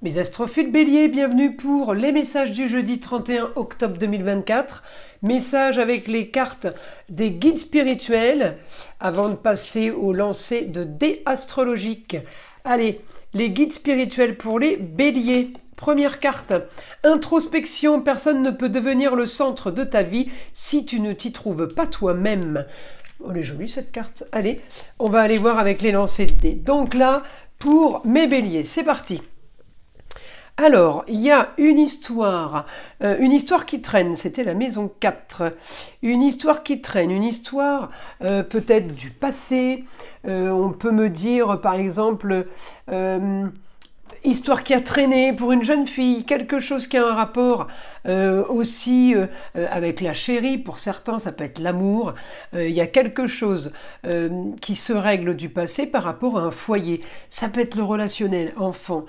Mes astrophiles béliers, bienvenue pour les messages du jeudi 31 octobre 2024. Messages avec les cartes des guides spirituels avant de passer au lancer de dés astrologiques. Allez, les guides spirituels pour les béliers. Première carte, introspection, personne ne peut devenir le centre de ta vie si tu ne t'y trouves pas toi-même. Oh, elle est jolie cette carte. Allez, on va aller voir avec les lancers de dés. Donc là, pour mes béliers, c'est parti. Alors, il y a une histoire qui traîne, c'était la maison 4. Une histoire qui traîne, une histoire peut-être du passé. On peut me dire, par exemple, histoire qui a traîné pour une jeune fille, quelque chose qui a un rapport aussi avec la chérie, pour certains ça peut être l'amour, il y a quelque chose qui se règle du passé par rapport à un foyer, ça peut être le relationnel, enfant,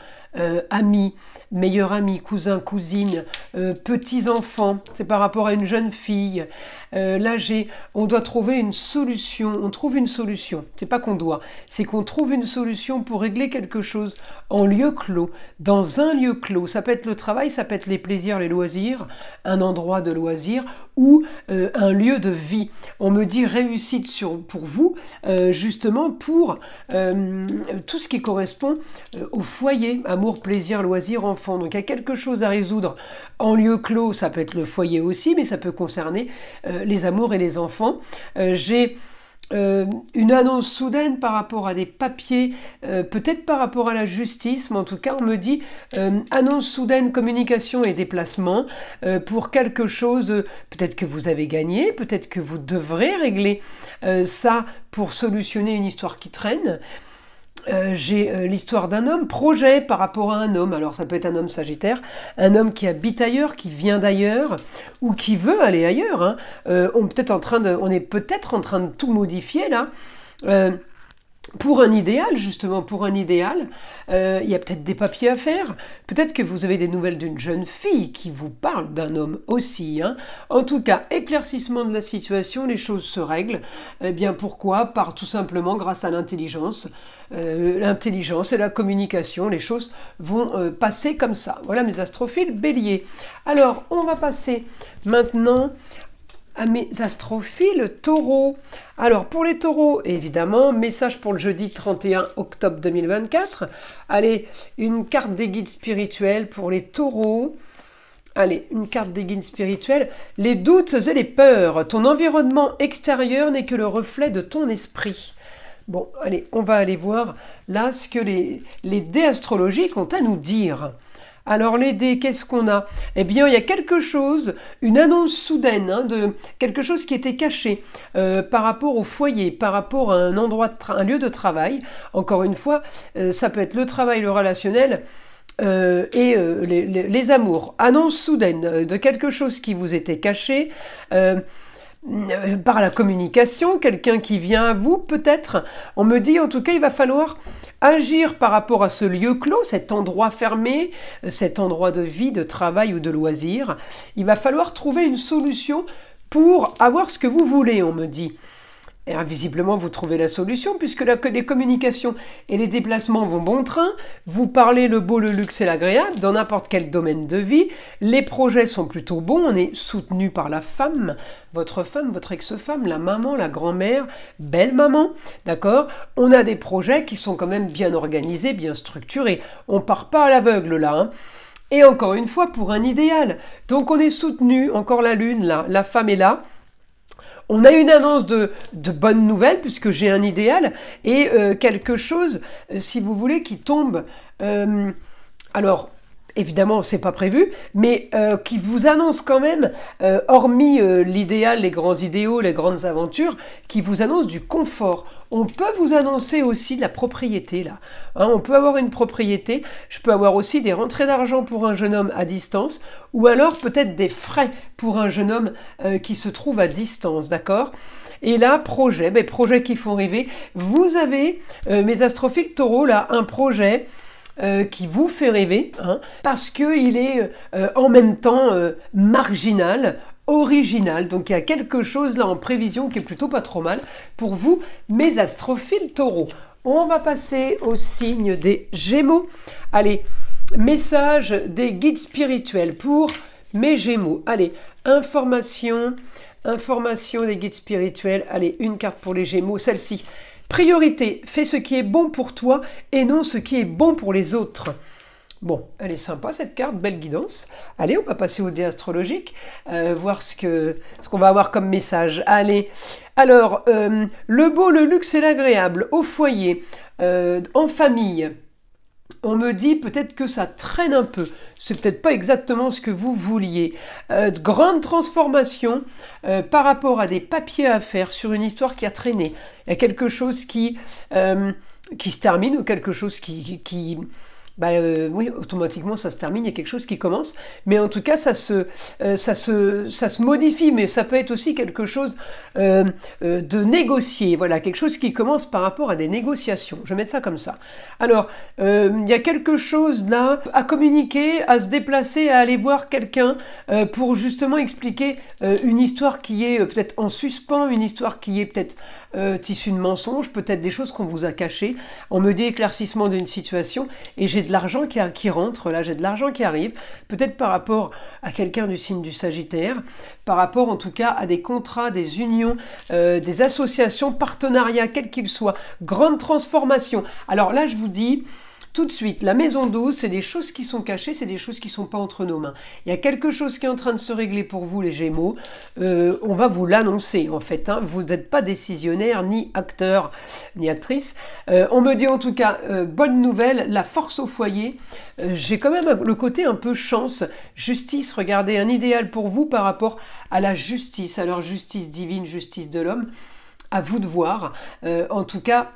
amis, meilleur ami, cousin, cousine, petits-enfants, c'est par rapport à une jeune fille, là on doit trouver une solution, on trouve une solution, c'est pas qu'on doit, c'est qu'on trouve une solution pour régler quelque chose en lieu clos, dans un lieu clos, ça peut être le travail, ça peut être les plaisirs, les loisirs, un endroit de loisirs ou un lieu de vie. On me dit réussite pour vous, justement pour tout ce qui correspond au foyer, amour, plaisir, loisirs, enfant. Donc il y a quelque chose à résoudre en lieu clos, ça peut être le foyer aussi, mais ça peut concerner les amours et les enfants. J'ai une annonce soudaine par rapport à des papiers, peut-être par rapport à la justice, mais en tout cas on me dit annonce soudaine, communication et déplacement pour quelque chose, peut-être que vous avez gagné, peut-être que vous devrez régler ça pour solutionner une histoire qui traîne. J'ai l'histoire d'un homme, projet par rapport à un homme, alors ça peut être un homme sagittaire, un homme qui habite ailleurs, qui vient d'ailleurs, ou qui veut aller ailleurs, hein. On est peut-être en train de tout modifier là, pour un idéal, justement, pour un idéal, il y a peut-être des papiers à faire, peut-être que vous avez des nouvelles d'une jeune fille qui vous parle d'un homme aussi, hein. En tout cas, éclaircissement de la situation, les choses se règlent, eh bien pourquoi? Tout simplement grâce à l'intelligence et la communication, les choses vont passer comme ça. Voilà mes astrophiles béliers. Alors, on va passer maintenant à mes astrophiles taureaux. Alors pour les taureaux, évidemment, message pour le jeudi 31 octobre 2024. Allez, une carte des guides spirituels pour les taureaux. Allez, une carte des guides spirituels. Les doutes et les peurs. Ton environnement extérieur n'est que le reflet de ton esprit. Bon, allez, on va aller voir là ce que les dés astrologiques ont à nous dire. Alors les dés, qu'est-ce qu'on a? Eh bien, il y a quelque chose, une annonce soudaine, hein, de quelque chose qui était caché par rapport au foyer, par rapport à un endroit, un lieu de travail. Encore une fois, ça peut être le travail, le relationnel et les amours. Annonce soudaine de quelque chose qui vous était caché. Par la communication, quelqu'un qui vient à vous peut-être, on me dit en tout cas il va falloir agir par rapport à ce lieu clos, cet endroit fermé, cet endroit de vie, de travail ou de loisir, il va falloir trouver une solution pour avoir ce que vous voulez, on me dit. Et visiblement, vous trouvez la solution, puisque les communications et les déplacements vont bon train. Vous parlez le beau, le luxe et l'agréable dans n'importe quel domaine de vie. Les projets sont plutôt bons. On est soutenu par la femme, votre ex-femme, la maman, la grand-mère, belle maman, d'accord? On a des projets qui sont quand même bien organisés, bien structurés. On part pas à l'aveugle là, hein. Et encore une fois, pour un idéal. Donc on est soutenu, encore la lune là, la femme est là. On a une annonce de bonnes nouvelles, puisque j'ai un idéal, et quelque chose, si vous voulez, qui tombe. Alors, évidemment, c'est pas prévu, mais qui vous annonce quand même, hormis l'idéal, les grands idéaux, les grandes aventures, qui vous annonce du confort. On peut vous annoncer aussi de la propriété, là. Hein, on peut avoir une propriété. Je peux avoir aussi des rentrées d'argent pour un jeune homme à distance, ou alors peut-être des frais pour un jeune homme qui se trouve à distance, d'accord? Et là, projets qui font rêver. Vous avez, mes astrophiles taureaux, là, un projet qui vous fait rêver, hein, parce qu'il est en même temps marginal, original. Donc il y a quelque chose là en prévision qui est plutôt pas trop mal pour vous, mes astrophiles taureaux. On va passer au signe des Gémeaux. Allez, Message des guides spirituels pour mes Gémeaux. Allez, information des guides spirituels. Allez, une carte pour les Gémeaux, celle-ci. Priorité, fais ce qui est bon pour toi et non ce qui est bon pour les autres. Bon, elle est sympa cette carte, belle guidance. Allez, on va passer au dé astrologique, voir ce qu'on va avoir comme message. Allez, alors, le beau, le luxe et l'agréable, au foyer, en famille. On me dit peut-être que ça traîne un peu. C'est peut-être pas exactement ce que vous vouliez. De grandes transformations par rapport à des papiers à faire sur une histoire qui a traîné. Il y a quelque chose qui se termine ou quelque chose qui oui, automatiquement ça se termine, il y a quelque chose qui commence, mais en tout cas ça se modifie, mais ça peut être aussi quelque chose de négocié, voilà, quelque chose qui commence par rapport à des négociations, je vais mettre ça comme ça. Alors, il y a quelque chose là à communiquer, à se déplacer, à aller voir quelqu'un pour justement expliquer une histoire qui est peut-être en suspens, une histoire qui est peut-être issue de mensonges, peut-être des choses qu'on vous a cachées. On me dit éclaircissement d'une situation et j'ai de l'argent qui rentre, là j'ai de l'argent qui arrive, peut-être par rapport à quelqu'un du signe du Sagittaire, par rapport en tout cas à des contrats, des unions, des associations, partenariats, quels qu'ils soient, grande transformation. Alors là je vous dis, tout de suite, la maison 12, c'est des choses qui sont cachées, c'est des choses qui ne sont pas entre nos mains. Il y a quelque chose qui est en train de se régler pour vous, les Gémeaux. On va vous l'annoncer, en fait. Hein. Vous n'êtes pas décisionnaire, ni acteur, ni actrice. On me dit en tout cas, bonne nouvelle, la force au foyer. J'ai quand même le côté un peu chance, justice. Regardez, un idéal pour vous par rapport à la justice. Alors, justice divine, justice de l'homme. À vous de voir. En tout cas...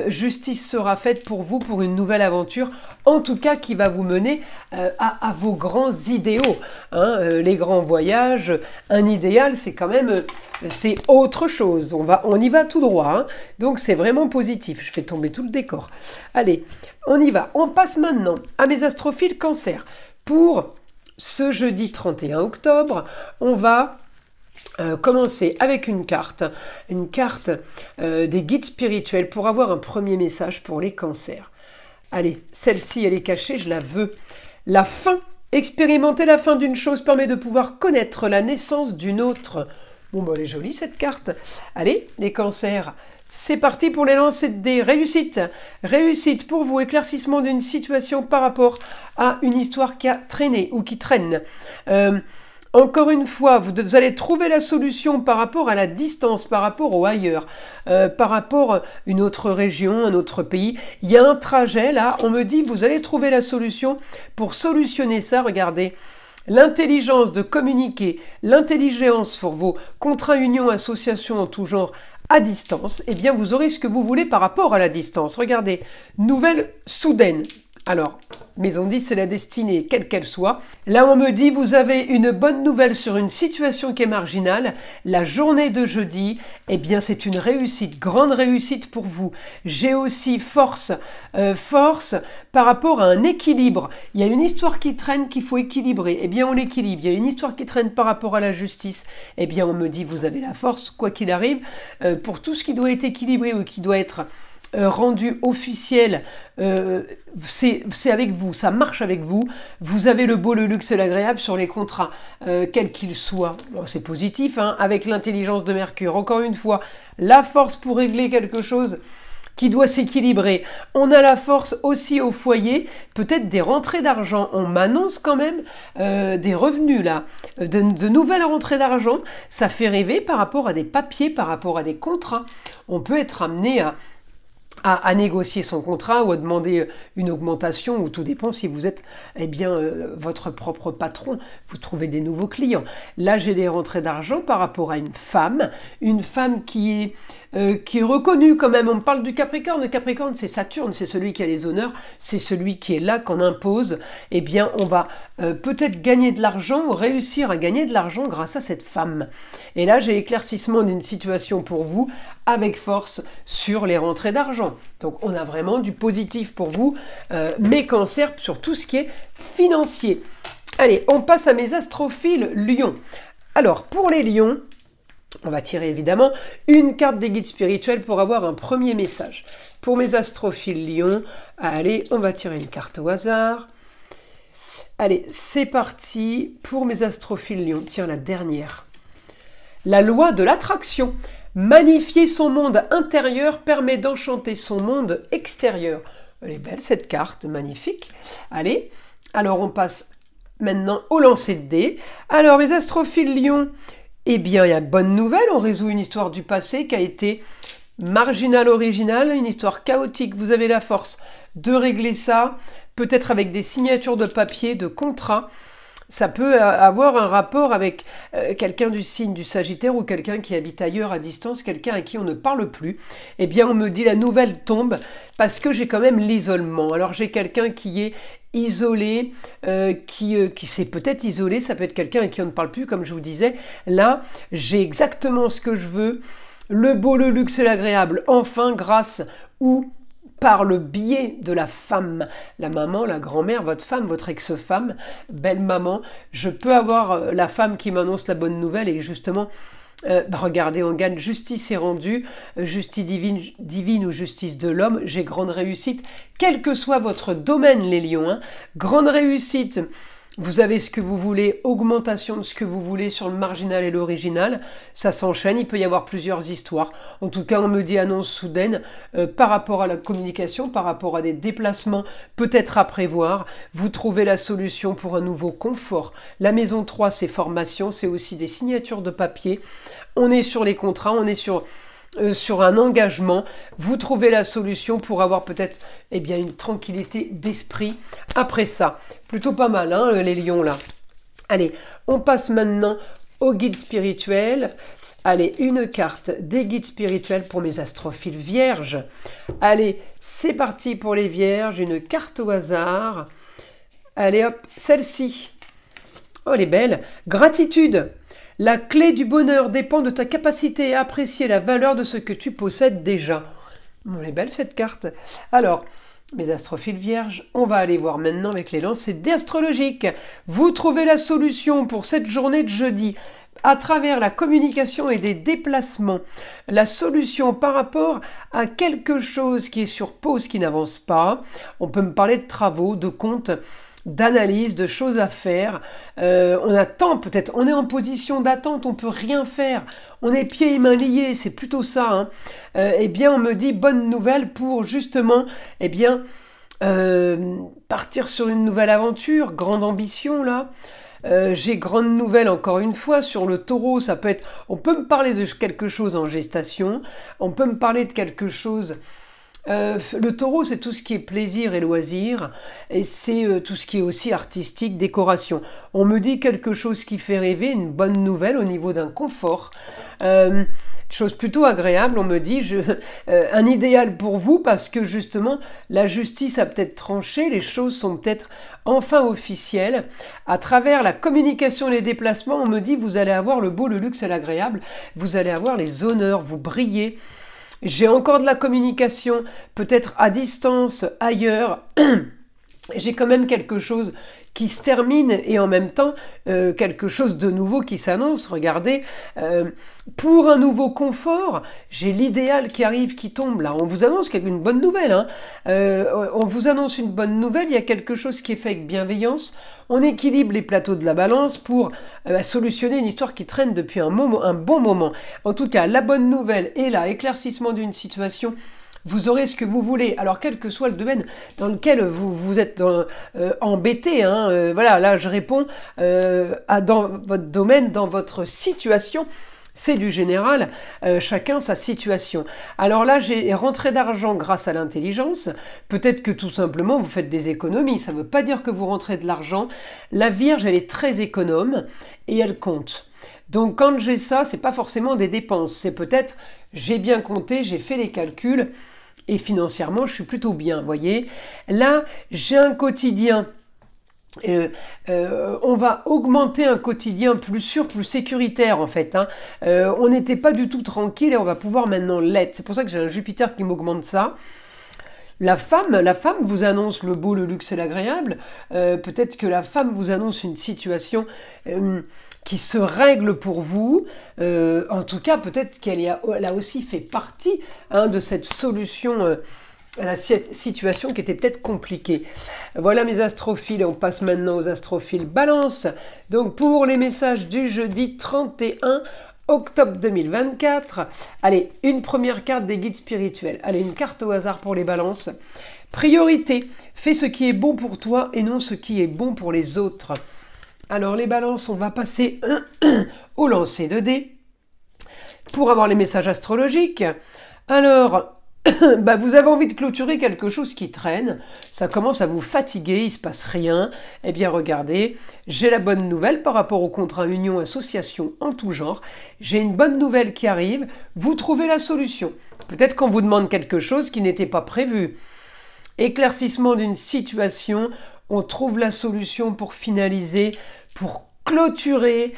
justice sera faite pour vous pour une nouvelle aventure, en tout cas qui va vous mener à vos grands idéaux. Hein, les grands voyages, un idéal, c'est quand même c'est autre chose. On y va tout droit. Hein, donc c'est vraiment positif. Je fais tomber tout le décor. Allez, on y va. On passe maintenant à mes astrophiles Cancer. Pour ce jeudi 31 octobre, on va... commencer avec une carte des guides spirituels pour avoir un premier message pour les cancers. Allez, celle-ci, elle est cachée, je la veux. La fin. Expérimenter la fin d'une chose permet de pouvoir connaître la naissance d'une autre. Bon, bah, elle est jolie cette carte. Allez, les cancers, c'est parti pour les lancers des réussites. Réussite pour vous, éclaircissement d'une situation par rapport à une histoire qui a traîné ou qui traîne. Encore une fois, vous allez trouver la solution par rapport à la distance, par rapport au ailleurs, par rapport à une autre région, un autre pays. Il y a un trajet là, on me dit, vous allez trouver la solution pour solutionner ça. Regardez, l'intelligence de communiquer, l'intelligence pour vos contrats, unions, associations en tout genre à distance, eh bien vous aurez ce que vous voulez par rapport à la distance. Regardez, nouvelle soudaine. Alors, maison 10, c'est la destinée, quelle qu'elle soit. Là, on me dit, vous avez une bonne nouvelle sur une situation qui est marginale. La journée de jeudi, eh bien, c'est une réussite, grande réussite pour vous. J'ai aussi force par rapport à un équilibre. Il y a une histoire qui traîne qu'il faut équilibrer. Eh bien, on l'équilibre. Il y a une histoire qui traîne par rapport à la justice. Eh bien, on me dit, vous avez la force, quoi qu'il arrive, pour tout ce qui doit être équilibré ou qui doit être... rendu officiel, c'est avec vous, ça marche avec vous, vous avez le beau, le luxe et l'agréable sur les contrats, quels qu'ils soient. Bon, c'est positif, hein, avec l'intelligence de Mercure. Encore une fois, la force pour régler quelque chose qui doit s'équilibrer. On a la force aussi au foyer, peut-être des rentrées d'argent. On m'annonce quand même des revenus là, de nouvelles rentrées d'argent. Ça fait rêver par rapport à des papiers, par rapport à des contrats. On peut être amené à négocier son contrat ou à demander une augmentation, ou tout dépend si vous êtes votre propre patron, vous trouvez des nouveaux clients. Là, j'ai des rentrées d'argent par rapport à une femme qui est reconnue quand même. On me parle du Capricorne. Le Capricorne, c'est Saturne, c'est celui qui a les honneurs, c'est celui qui est là, qu'on impose. Eh bien, on va peut-être gagner de l'argent ou réussir à gagner de l'argent grâce à cette femme. Et là, j'ai éclaircissement d'une situation pour vous avec force sur les rentrées d'argent. Donc, on a vraiment du positif pour vous, mes cancers, sur tout ce qui est financier. Allez, on passe à mes astrophiles Lion. Alors, pour les Lions, on va tirer évidemment une carte des guides spirituels pour avoir un premier message. Pour mes astrophiles Lions, allez, on va tirer une carte au hasard. Allez, c'est parti pour mes astrophiles Lion. Tiens, la dernière. La loi de l'attraction. Magnifier son monde intérieur permet d'enchanter son monde extérieur. Elle est belle cette carte, magnifique. Allez, alors on passe maintenant au lancer de dés. Alors mes astrophiles Lion, eh bien il y a bonne nouvelle, on résout une histoire du passé qui a été marginale, originale, une histoire chaotique. Vous avez la force de régler ça, peut-être avec des signatures de papier, de contrats. Ça peut avoir un rapport avec quelqu'un du signe du Sagittaire ou quelqu'un qui habite ailleurs à distance, quelqu'un à qui on ne parle plus. Eh bien, on me dit la nouvelle tombe parce que j'ai quand même l'isolement. Alors, j'ai quelqu'un qui est isolé, qui s'est peut-être isolé, ça peut être quelqu'un à qui on ne parle plus, comme je vous disais. Là, j'ai exactement ce que je veux. Le beau, le luxe et l'agréable, enfin, grâce ou par le biais de la femme, la maman, la grand-mère, votre femme, votre ex-femme, belle maman, je peux avoir la femme qui m'annonce la bonne nouvelle et justement, regardez, on gagne justice est rendue, justice divine ou justice de l'homme, j'ai grande réussite, quel que soit votre domaine les lions, hein, grande réussite. Vous avez ce que vous voulez, augmentation de ce que vous voulez sur le marginal et l'original. Ça s'enchaîne, il peut y avoir plusieurs histoires. En tout cas, on me dit annonce soudaine par rapport à la communication, par rapport à des déplacements peut-être à prévoir. Vous trouvez la solution pour un nouveau confort. La maison 3, c'est formation, c'est aussi des signatures de papier. On est sur les contrats, on est sur un engagement, vous trouvez la solution pour avoir peut-être une tranquillité d'esprit après ça. Plutôt pas mal, hein, les lions là. Allez, on passe maintenant au guide spirituel. Allez, une carte des guides spirituels pour mes astrophiles vierges. Allez, c'est parti pour les vierges, une carte au hasard. Allez hop, celle-ci. Oh, elle est belle. Gratitude. La clé du bonheur dépend de ta capacité à apprécier la valeur de ce que tu possèdes déjà. Elle est belle cette carte. Alors, mes astrophiles vierges, on va aller voir maintenant avec les lancers dés astrologiques. Vous trouvez la solution pour cette journée de jeudi à travers la communication et des déplacements. La solution par rapport à quelque chose qui est sur pause, qui n'avance pas. On peut me parler de travaux, de comptes, d'analyse, de choses à faire. On attend peut-être, on est en position d'attente, on peut rien faire. On est pieds et mains liés, c'est plutôt ça. Hein. Eh bien, on me dit bonne nouvelle pour justement, partir sur une nouvelle aventure, grande ambition là. J'ai grande nouvelle encore une fois sur le taureau, ça peut être, on peut me parler de quelque chose en gestation, on peut me parler de quelque chose. Le taureau, c'est tout ce qui est plaisir et loisir, et c'est tout ce qui est aussi artistique, décoration. On me dit quelque chose qui fait rêver, une bonne nouvelle au niveau d'un confort. Chose plutôt agréable, on me dit un idéal pour vous parce que justement la justice a peut-être tranché, les choses sont peut-être enfin officielles. À travers la communication et les déplacements, on me dit vous allez avoir le beau, le luxe et l'agréable, vous allez avoir les honneurs, vous brillez. J'ai encore de la communication, peut-être à distance, ailleurs. J'ai quand même quelque chose qui se termine et en même temps quelque chose de nouveau qui s'annonce. Regardez, pour un nouveau confort, j'ai l'idéal qui arrive, qui tombe là. On vous annonce une bonne nouvelle. Hein. On vous annonce une bonne nouvelle, il y a quelque chose qui est fait avec bienveillance. On équilibre les plateaux de la balance pour solutionner une histoire qui traîne depuis un bon moment. En tout cas, la bonne nouvelle est là, éclaircissement d'une situation. Vous aurez ce que vous voulez. Alors, quel que soit le domaine dans lequel vous êtes embêté, hein, voilà, là, je réponds dans votre domaine, dans votre situation. C'est du général, chacun sa situation. Alors là, j'ai rentré d'argent grâce à l'intelligence. Peut-être que tout simplement, vous faites des économies. Ça ne veut pas dire que vous rentrez de l'argent. La Vierge, elle est très économe et elle compte. Donc, quand j'ai ça, c'est pas forcément des dépenses. C'est peut-être, j'ai bien compté, j'ai fait les calculs et financièrement, je suis plutôt bien, vous voyez. Là, j'ai un quotidien. On va augmenter un quotidien plus sûr, plus sécuritaire en fait. Hein. On n'était pas du tout tranquille et on va pouvoir maintenant l'être. C'est pour ça que j'ai un Jupiter qui m'augmente ça. La femme vous annonce le beau, le luxe et l'agréable. Peut-être que la femme vous annonce une situation qui se règle pour vous. En tout cas, peut-être qu'elle a aussi fait partie de cette solution à la situation qui était peut-être compliquée. Voilà mes astrophiles, on passe maintenant aux astrophiles Balance. Donc pour les messages du jeudi 31 octobre 2024, allez, une première carte des guides spirituels. Allez, une carte au hasard pour les Balances. Priorité, fais ce qui est bon pour toi et non ce qui est bon pour les autres. Alors les Balances, on va passer au lancer de dés pour avoir les messages astrologiques. Alors, vous avez envie de clôturer quelque chose qui traîne, ça commence à vous fatiguer, il ne se passe rien. Eh bien regardez, j'ai la bonne nouvelle par rapport au contrat union association en tout genre. J'ai une bonne nouvelle qui arrive, vous trouvez la solution. Peut-être qu'on vous demande quelque chose qui n'était pas prévu. Éclaircissement d'une situation, on trouve la solution pour finaliser, pour clôturer,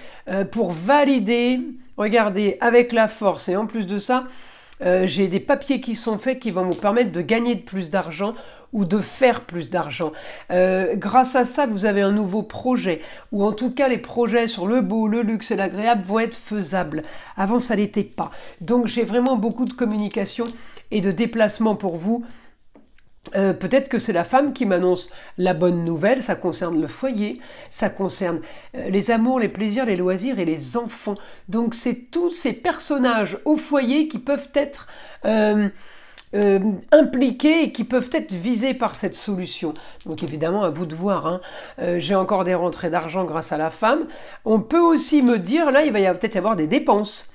pour valider. Regardez, avec la force et en plus de ça, j'ai des papiers qui sont faits qui vont vous permettre de gagner plus d'argent ou de faire plus d'argent. Grâce à ça, vous avez un nouveau projet, ou en tout cas les projets sur le beau, le luxe et l'agréable vont être faisables. Avant, ça n'était pas. Donc j'ai vraiment beaucoup de communication et de déplacement pour vous. Peut-être que c'est la femme qui m'annonce la bonne nouvelle, ça concerne le foyer, ça concerne les amours, les plaisirs, les loisirs et les enfants. Donc c'est tous ces personnages au foyer qui peuvent être impliqués et qui peuvent être visés par cette solution. Donc évidemment, à vous de voir. Hein. J'ai encore des rentrées d'argent grâce à la femme. On peut aussi me dire, là, il va peut-être y avoir des dépenses.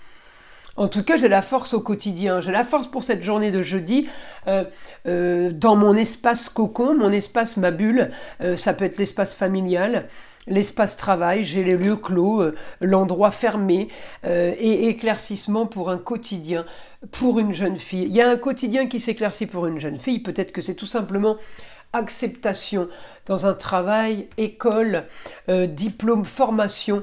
En tout cas, j'ai la force au quotidien. J'ai la force pour cette journée de jeudi dans mon espace cocon, mon espace, ma bulle. Ça peut être l'espace familial, l'espace travail. J'ai les lieux clos, l'endroit fermé et éclaircissement pour un quotidien, pour une jeune fille. Il y a un quotidien qui s'éclaircit pour une jeune fille. Peut-être que c'est tout simplement acceptation dans un travail, école, diplôme, formation.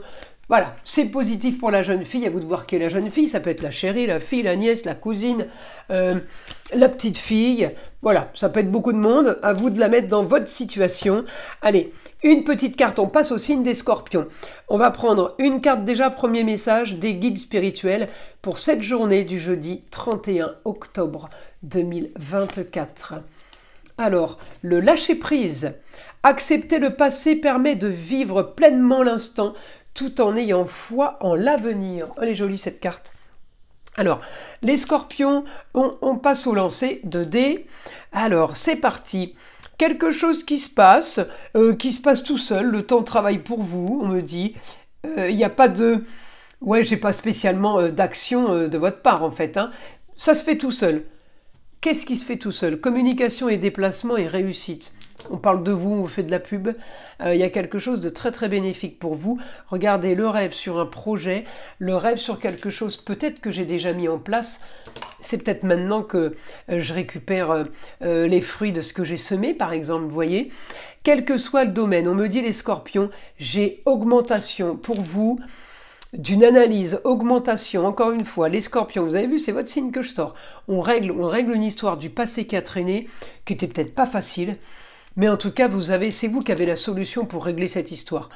Voilà, c'est positif pour la jeune fille, à vous de voir qui est la jeune fille, ça peut être la chérie, la fille, la nièce, la cousine, la petite fille, voilà, ça peut être beaucoup de monde, à vous de la mettre dans votre situation. Allez, une petite carte, on passe au signe des Scorpions. On va prendre une carte déjà, premier message des guides spirituels pour cette journée du jeudi 31 octobre 2024. Alors, le lâcher-prise. Accepter le passé permet de vivre pleinement l'instant, tout en ayant foi en l'avenir. Elle est jolie cette carte. Alors, les Scorpions, on passe au lancer de dés. Alors, c'est parti. Quelque chose qui se passe tout seul. Le temps travaille pour vous, on me dit. Il n'y a pas de... Ouais, j'ai pas spécialement d'action de votre part, en fait. Hein. Ça se fait tout seul. Qu'est-ce qui se fait tout seul? Communication et déplacement et réussite. On parle de vous, on vous fait de la pub. Il y a quelque chose de très très bénéfique pour vous. Regardez le rêve sur un projet, le rêve sur quelque chose peut-être que j'ai déjà mis en place. C'est peut-être maintenant que je récupère les fruits de ce que j'ai semé, par exemple, vous voyez. Quel que soit le domaine, on me dit les Scorpions, j'ai augmentation pour vous. D'une analyse, augmentation, encore une fois, les Scorpions, vous avez vu, c'est votre signe que je sors. On règle une histoire du passé qui a traîné, qui était peut-être pas facile, mais en tout cas, c'est vous qui avez la solution pour régler cette histoire.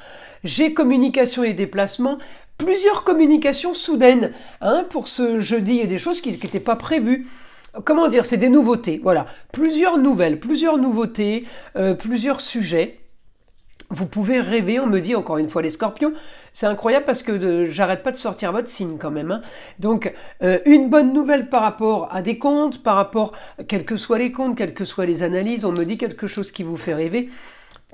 J'ai communication et déplacement, plusieurs communications soudaines, hein, pour ce jeudi, et des choses qui n'étaient pas prévues. Comment dire, c'est des nouveautés, voilà. Plusieurs nouvelles, plusieurs nouveautés, plusieurs sujets. Vous pouvez rêver, on me dit encore une fois les Scorpions, c'est incroyable parce que j'arrête pas de sortir votre signe quand même. Hein. Donc une bonne nouvelle par rapport à des comptes, par rapport, quels que soient les comptes, quelles que soient les analyses, on me dit quelque chose qui vous fait rêver,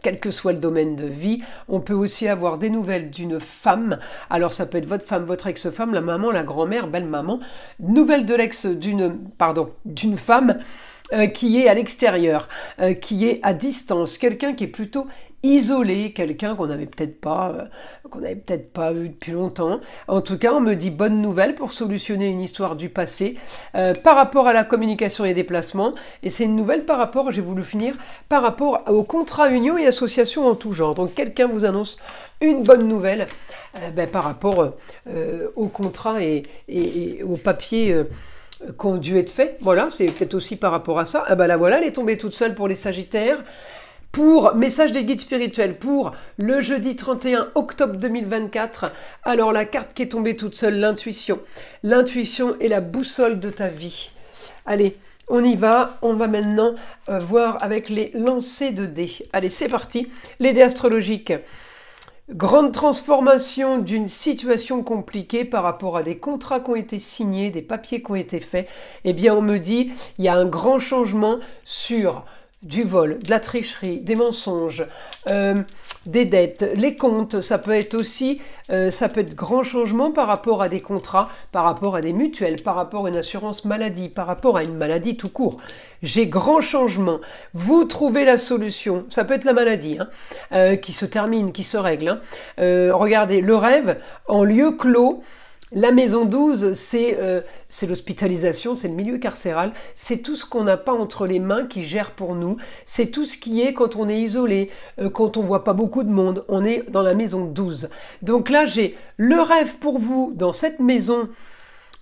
quel que soit le domaine de vie. On peut aussi avoir des nouvelles d'une femme, alors ça peut être votre femme, votre ex-femme, la maman, la grand-mère, belle-maman, nouvelle de d'une femme qui est à l'extérieur, qui est à distance, quelqu'un qui est plutôt isolé, quelqu'un qu'on n'avait peut-être pas vu depuis longtemps. En tout cas, on me dit bonne nouvelle pour solutionner une histoire du passé par rapport à la communication et déplacement. Et c'est une nouvelle par rapport, j'ai voulu finir, par rapport au contrat union et association en tout genre. Donc quelqu'un vous annonce une bonne nouvelle par rapport au contrat et au papier qui ont dû être faits. Voilà, c'est peut-être aussi par rapport à ça. La voilà, elle est tombée toute seule pour les Sagittaires. Pour message des guides spirituels, pour le jeudi 31 octobre 2024, alors la carte qui est tombée toute seule, l'intuition. L'intuition est la boussole de ta vie. Allez, On y va, on va maintenant voir avec les lancers de dés. Allez, c'est parti. Les dés astrologiques. Grande transformation d'une situation compliquée par rapport à des contrats qui ont été signés, des papiers qui ont été faits. Eh bien, on me dit, il y a un grand changement sur du vol, de la tricherie, des mensonges, des dettes, les comptes. Ça peut être aussi, ça peut être grand changement par rapport à des contrats, par rapport à des mutuelles, par rapport à une assurance maladie, par rapport à une maladie tout court. J'ai grand changement. Vous trouvez la solution. Ça peut être la maladie qui se termine, qui se règle. Regardez, le rêve en lieu clos. La maison 12, c'est l'hospitalisation, c'est le milieu carcéral, c'est tout ce qu'on n'a pas entre les mains qui gère pour nous, c'est tout ce qui est quand on est isolé, quand on voit pas beaucoup de monde, on est dans la maison 12. Donc là, j'ai le rêve pour vous dans cette maison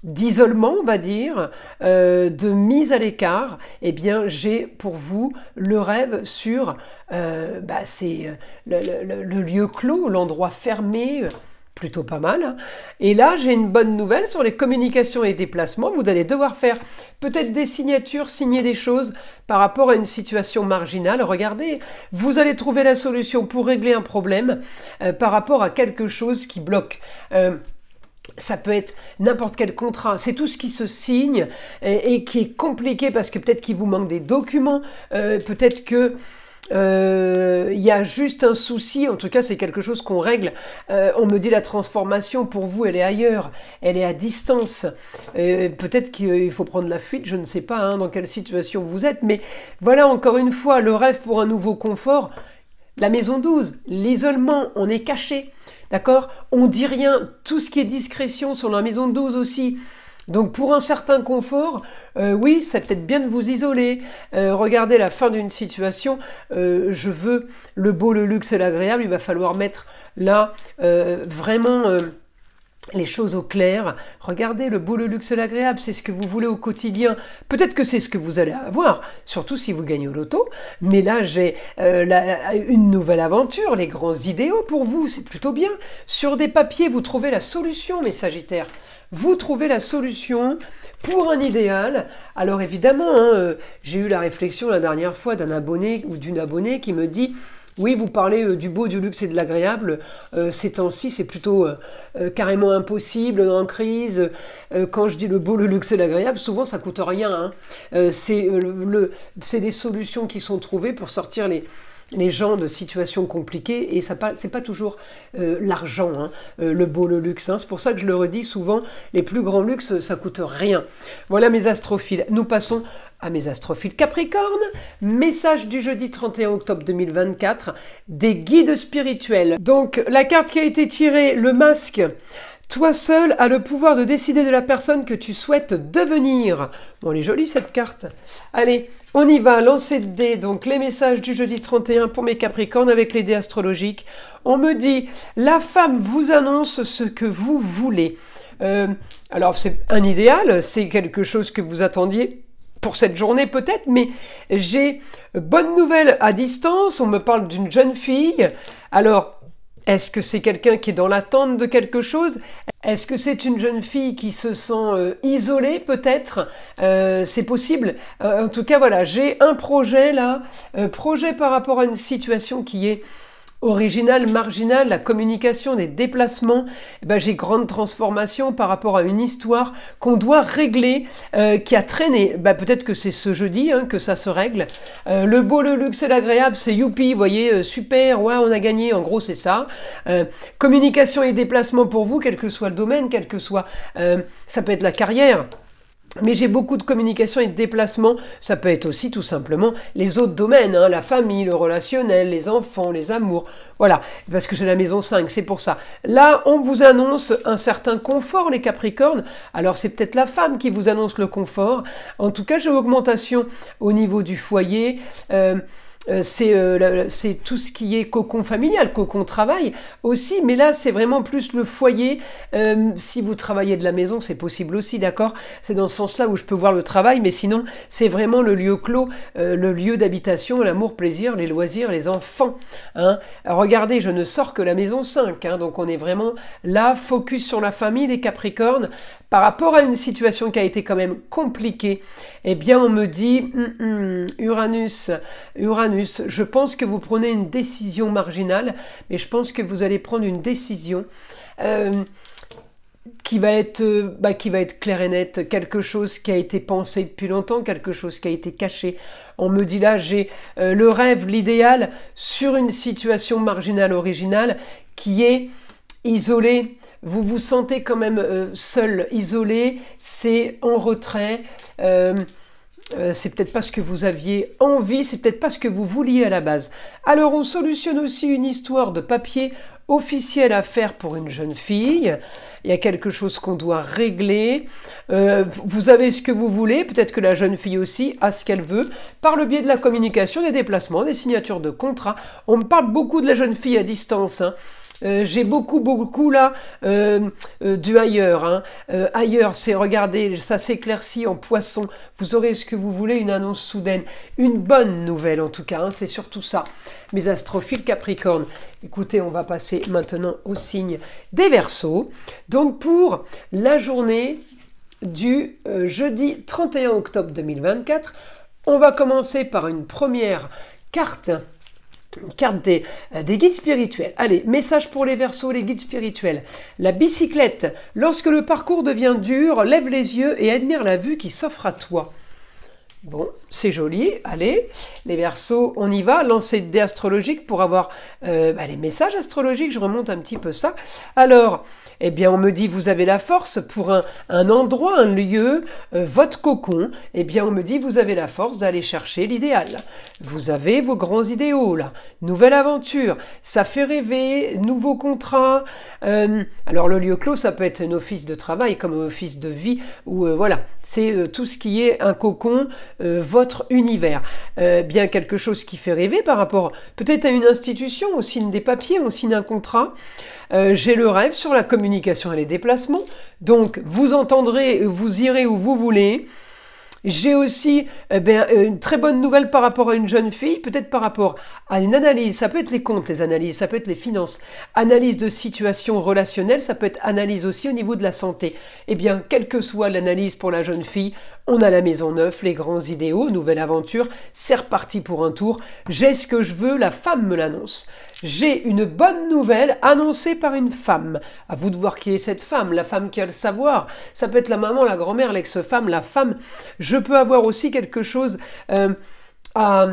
d'isolement, on va dire, de mise à l'écart. Eh bien, j'ai pour vous le rêve sur, c'est le lieu clos, l'endroit fermé, plutôt pas mal. Et là, j'ai une bonne nouvelle sur les communications et déplacements. Vous allez devoir faire peut-être des signatures, signer des choses par rapport à une situation marginale. Regardez, vous allez trouver la solution pour régler un problème par rapport à quelque chose qui bloque. Ça peut être n'importe quel contrat, c'est tout ce qui se signe et qui est compliqué parce que peut-être qu'il vous manque des documents, peut-être que y a juste un souci, en tout cas c'est quelque chose qu'on règle. On me dit la transformation pour vous elle est ailleurs, elle est à distance, peut-être qu'il faut prendre la fuite, je ne sais pas dans quelle situation vous êtes, mais voilà encore une fois le rêve pour un nouveau confort. La maison 12, l'isolement, on est caché, d'accord, on dit rien, tout ce qui est discrétion sur la maison 12 aussi. Donc pour un certain confort, oui, c'est peut-être bien de vous isoler. Regardez la fin d'une situation, je veux le beau, le luxe et l'agréable, il va falloir mettre là vraiment les choses au clair. Regardez le beau, le luxe et l'agréable, c'est ce que vous voulez au quotidien. Peut-être que c'est ce que vous allez avoir, surtout si vous gagnez au loto. Mais là, j'ai une nouvelle aventure, les grands idéaux pour vous, c'est plutôt bien. Sur des papiers, vous trouvez la solution, mes Sagittaires. Vous trouvez la solution pour un idéal. Alors évidemment, j'ai eu la réflexion la dernière fois d'un abonné ou d'une abonnée qui me dit « Oui, vous parlez du beau, du luxe et de l'agréable. Ces temps-ci, c'est plutôt carrément impossible, en crise. Quand je dis le beau, le luxe et l'agréable, souvent ça coûte rien. C'est des solutions qui sont trouvées pour sortir les gens de situations compliquées, et c'est pas toujours l'argent, le beau, le luxe. C'est pour ça que je le redis souvent, les plus grands luxes, ça coûte rien. Voilà mes astrophiles. Nous passons à mes astrophiles Capricorne. Message du jeudi 31 octobre 2024, des guides spirituels. Donc, la carte qui a été tirée, le masque. Toi seul as le pouvoir de décider de la personne que tu souhaites devenir. Bon, elle est jolie cette carte. Allez, on y va, lancer de dés. Donc, les messages du jeudi 31 pour mes Capricornes avec les dés astrologiques. On me dit, la femme vous annonce ce que vous voulez. Alors, c'est un idéal, c'est quelque chose que vous attendiez pour cette journée peut-être, mais j'ai bonne nouvelle à distance. On me parle d'une jeune fille. Alors, est-ce que c'est quelqu'un qui est dans l'attente de quelque chose? Est-ce que c'est une jeune fille qui se sent isolée peut-être? C'est possible. En tout cas, voilà, j'ai un projet là, projet par rapport à une situation qui est original, marginal, la communication, des déplacements. J'ai grande transformation par rapport à une histoire qu'on doit régler, qui a traîné. Peut-être que c'est ce jeudi que ça se règle. Le beau, le luxe et l'agréable, c'est youpi, vous voyez, super, ouais, on a gagné, en gros c'est ça. Communication et déplacement pour vous, quel que soit le domaine, quel que soit, ça peut être la carrière. Mais j'ai beaucoup de communication et de déplacement. Ça peut être aussi tout simplement les autres domaines, la famille, le relationnel, les enfants, les amours. Voilà, parce que j'ai la maison 5, c'est pour ça. Là, on vous annonce un certain confort, les Capricornes. Alors, c'est peut-être la femme qui vous annonce le confort. En tout cas, j'ai augmentation au niveau du foyer. c'est tout ce qui est cocon familial, cocon travail aussi, mais là c'est vraiment plus le foyer. Si vous travaillez de la maison, c'est possible aussi, d'accord? C'est dans ce sens-là où je peux voir le travail, mais sinon c'est vraiment le lieu clos, le lieu d'habitation, l'amour, plaisir, les loisirs, les enfants. Hein. Alors, regardez, je ne sors que la maison 5, hein, donc on est vraiment là, focus sur la famille, les Capricornes. Par rapport à une situation qui a été quand même compliquée, eh bien on me dit, Uranus, je pense que vous prenez une décision marginale, mais je pense que vous allez prendre une décision qui va être claire et nette, quelque chose qui a été pensé depuis longtemps, quelque chose qui a été caché. On me dit là, j'ai le rêve, l'idéal sur une situation marginale originale qui est isolée. Vous vous sentez quand même seul, isolé, c'est en retrait. C'est peut-être pas ce que vous aviez envie, c'est peut-être pas ce que vous vouliez à la base. Alors on solutionne aussi une histoire de papier officiel à faire pour une jeune fille. Il y a quelque chose qu'on doit régler. Vous avez ce que vous voulez, peut-être que la jeune fille aussi a ce qu'elle veut, par le biais de la communication, des déplacements, des signatures de contrats. On me parle beaucoup de la jeune fille à distance, hein. J'ai beaucoup là du ailleurs. Hein. Ailleurs, c'est, regardez, ça s'éclaircit en poisson. Vous aurez ce que vous voulez, une annonce soudaine. Une bonne nouvelle en tout cas, hein, c'est surtout ça. Mes astrophiles Capricorne. Écoutez, on va passer maintenant au signe des Verseaux. Donc pour la journée du jeudi 31 octobre 2024, on va commencer par une première carte des guides spirituels. Allez, message pour les Verseaux, les guides spirituels. La bicyclette. Lorsque le parcours devient dur, lève les yeux et admire la vue qui s'offre à toi. Bon, c'est joli. Allez, les Verseaux, on y va. Lancer des astrologiques pour avoir les messages astrologiques. Je remonte un petit peu ça. Alors, eh bien, on me dit, vous avez la force pour un endroit, un lieu, votre cocon. Eh bien, on me dit, vous avez la force d'aller chercher l'idéal. Vous avez vos grands idéaux, là. Nouvelle aventure. Ça fait rêver. Nouveau contrat. Alors, le lieu clos, ça peut être un office de travail comme un office de vie. Ou voilà, c'est tout ce qui est un cocon, votre univers. Bien quelque chose qui fait rêver par rapport peut-être à une institution. On signe des papiers, on signe un contrat. J'ai le rêve sur la communication et les déplacements. Donc, vous entendrez, vous irez où vous voulez. J'ai aussi une très bonne nouvelle par rapport à une jeune fille, peut-être par rapport à une analyse. Ça peut être les comptes, les analyses, ça peut être les finances. Analyse de situation relationnelle, ça peut être analyse aussi au niveau de la santé. Eh bien, quelle que soit l'analyse pour la jeune fille, on a la maison neuve, les grands idéaux, nouvelle aventure, c'est reparti pour un tour. J'ai ce que je veux, la femme me l'annonce. J'ai une bonne nouvelle annoncée par une femme. À vous de voir qui est cette femme, la femme qui a le savoir. Ça peut être la maman, la grand-mère, l'ex-femme, la femme. Je peux avoir aussi quelque chose à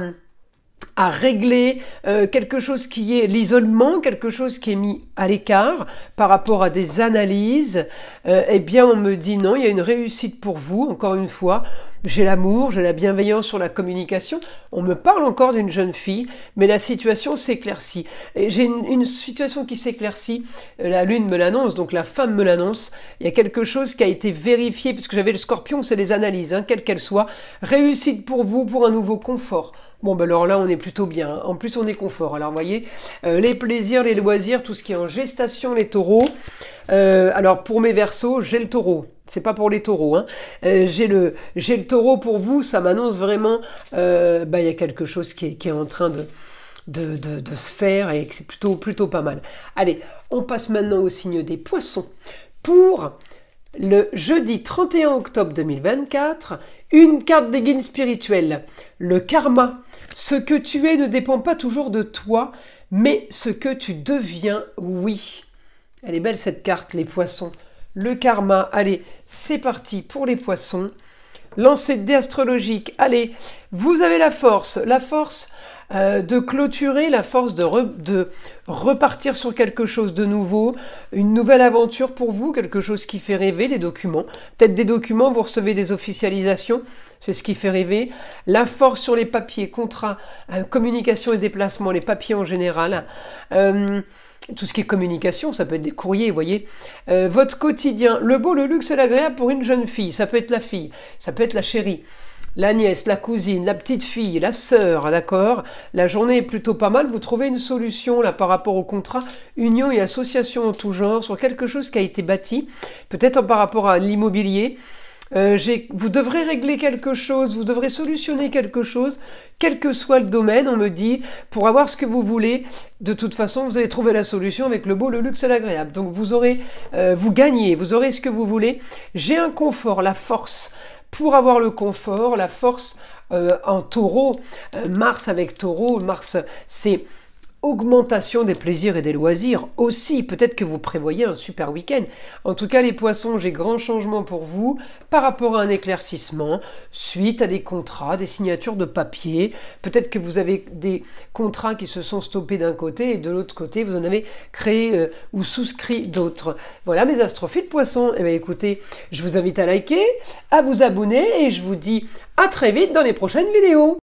régler, quelque chose qui est l'isolement, quelque chose qui est mis à l'écart par rapport à des analyses. Eh bien, on me dit non, il y a une réussite pour vous, encore une fois. J'ai l'amour, j'ai la bienveillance sur la communication. On me parle encore d'une jeune fille, mais la situation s'éclaircit. Et j'ai une situation qui s'éclaircit. La lune me l'annonce, donc la femme me l'annonce. Il y a quelque chose qui a été vérifié, puisque j'avais le scorpion, c'est les analyses, hein, quelles qu'elles soient. Réussite pour vous, pour un nouveau confort. Bon, ben alors là, on est plutôt bien. Hein. En plus, on est confort. Alors, vous voyez, les plaisirs, les loisirs, tout ce qui est en gestation, les taureaux. Alors, pour mes Verseaux, j'ai le taureau. C'est pas pour les taureaux. Hein. J'ai le taureau pour vous. Ça m'annonce vraiment, il y a quelque chose qui est en train de se faire et que c'est plutôt pas mal. Allez, on passe maintenant au signe des Poissons. Pour le jeudi 31 octobre 2024, une carte des guides spirituels. Le karma. Ce que tu es ne dépend pas toujours de toi, mais ce que tu deviens, oui. Elle est belle cette carte, les Poissons. Le karma. Allez, c'est parti pour les Poissons. Lancer de dés astrologiques. Allez, vous avez la force de clôturer, la force de repartir sur quelque chose de nouveau, une nouvelle aventure pour vous, quelque chose qui fait rêver, des documents. Peut-être des documents, vous recevez des officialisations, c'est ce qui fait rêver. La force sur les papiers, contrats, communication et déplacement, les papiers en général. Tout ce qui est communication, ça peut être des courriers, vous voyez. Votre quotidien, le beau, le luxe et l'agréable pour une jeune fille. Ça peut être la fille, ça peut être la chérie. la nièce, la cousine, la petite fille, la sœur, d'accord? La journée est plutôt pas mal, vous trouvez une solution là par rapport au contrat, union et association en tout genre, sur quelque chose qui a été bâti, peut-être par rapport à l'immobilier. Vous devrez régler quelque chose, vous devrez solutionner quelque chose, quel que soit le domaine, on me dit, pour avoir ce que vous voulez. De toute façon, vous allez trouver la solution avec le beau, le luxe et l'agréable. Donc vous aurez, vous gagnez, vous aurez ce que vous voulez. J'ai un confort, la force. Pour avoir le confort, la force en taureau, Mars avec taureau, Mars c'est augmentation des plaisirs et des loisirs aussi. Peut-être que vous prévoyez un super week-end. En tout cas, les poissons, j'ai grand changement pour vous par rapport à un éclaircissement, suite à des contrats, des signatures de papier. Peut-être que vous avez des contrats qui se sont stoppés d'un côté et de l'autre côté, vous en avez créé ou souscrit d'autres. Voilà mes astrophiles poissons. Eh bien écoutez, je vous invite à liker, à vous abonner et je vous dis à très vite dans les prochaines vidéos.